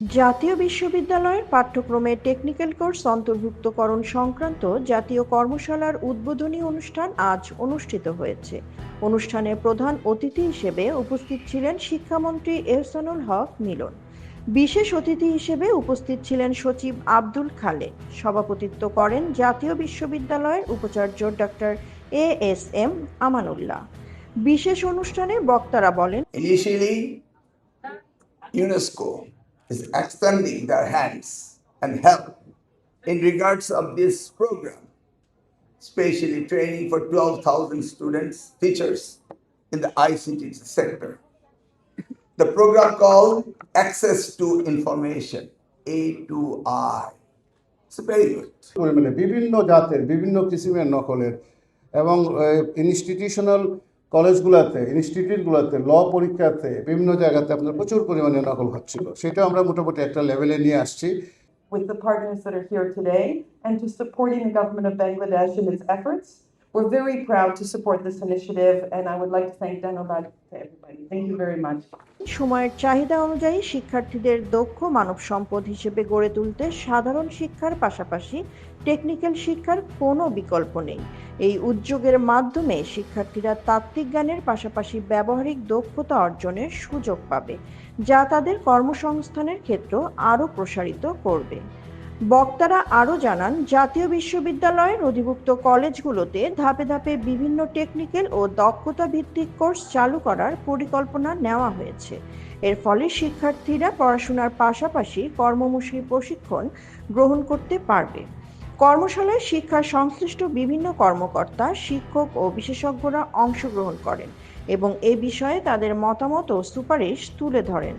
জাতীয় বিশ্ববিদ্যালয়ের পাঠ্যক্রমে টেকনিক্যাল কোর্স অন্তর্ভুক্তকরণ সংক্রান্ত জাতীয় কর্মশালার উদ্বোধনী অনুষ্ঠান আজ অনুষ্ঠিত হয়েছে। অনুষ্ঠানে প্রধান অতিথি হিসেবে উপস্থিত ছিলেন শিক্ষামন্ত্রী এহসানুল হক মিলন। বিশেষ অতিথি হিসেবে উপস্থিত ছিলেন সচিব আব্দুল খালেক। সভাপতিত্ব করেন জাতীয় বিশ্ববিদ্যালয়ের উপাচার্য ডক্টর এএসএম আমানুল্লাহ। বিশেষ অনুষ্ঠানে বক্তারা বলেন, Initially, UNESCO is extending their hands and help in regards of this program, especially training for 12,000 students, teachers in the ICT sector. The program called Access to Information, A2I. It's very good. পরিমাণে বিভিন্ন জাতের বিভিন্ন কিসিমের নকলের এবং institutional কলেজগুলোতে ইনস্টিটিউটগুলোতে ল পরীক্ষাতে বিভিন্ন জায়গাতে আপনার প্রচুর পরিমাণে নকল হচ্ছিল, সেটা আমরা মোটামুটি একটা লেভেলে নিয়ে আসছি। With the partners that are here today and to supporting the government of Bangladesh in its efforts. We're very proud to support this initiative, and I would like to thank Dhanobad to everybody. Thank you very much. সময়ের চাহিদা অনুযায়ী শিক্ষার্থীদের দক্ষ মানব সম্পদ হিসেবে গড়ে তুলতে সাধারণ শিক্ষার পাশাপাশি টেকনিক্যাল শিক্ষার কোনো বিকল্প নেই। এই উদ্যোগের মাধ্যমে শিক্ষার্থীরা তাত্ত্বিক জ্ঞানের পাশাপাশি ব্যবহারিক দক্ষতা অর্জনের সুযোগ পাবে, যা তাদের কর্মসংস্থানের ক্ষেত্র আরও প্রসারিত করবে। বক্তারা আরও জানান, জাতীয় বিশ্ববিদ্যালয়ের অধিভুক্ত কলেজগুলোতে ধাপে ধাপে বিভিন্ন টেকনিক্যাল ও দক্ষতা ভিত্তিক কোর্স চালু করার পরিকল্পনা নেওয়া হয়েছে। এর ফলে শিক্ষার্থীরা পড়াশোনার পাশাপাশি কর্মমুখী প্রশিক্ষণ গ্রহণ করতে পারবে। কর্মশালায় শিক্ষা সংশ্লিষ্ট বিভিন্ন কর্মকর্তা, শিক্ষক ও বিশেষজ্ঞরা অংশগ্রহণ করেন এবং এ বিষয়ে তাদের মতামত ও সুপারিশ তুলে ধরেন।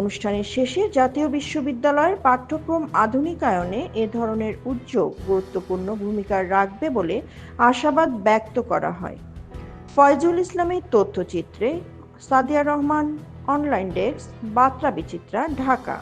অনুষ্ঠানের শেষে জাতীয় বিশ্ববিদ্যালয়ের পাঠ্যক্রম আধুনিকায়নে এ ধরনের উদ্যোগ গুরুত্বপূর্ণ ভূমিকা রাখবে বলে আশাবাদ ব্যক্ত করা হয়। ফয়জুল ইসলামের তথ্যচিত্রে সাদিয়া রহমান, অনলাইন ডেস্ক, বার্তা বিচিত্রা, ঢাকা।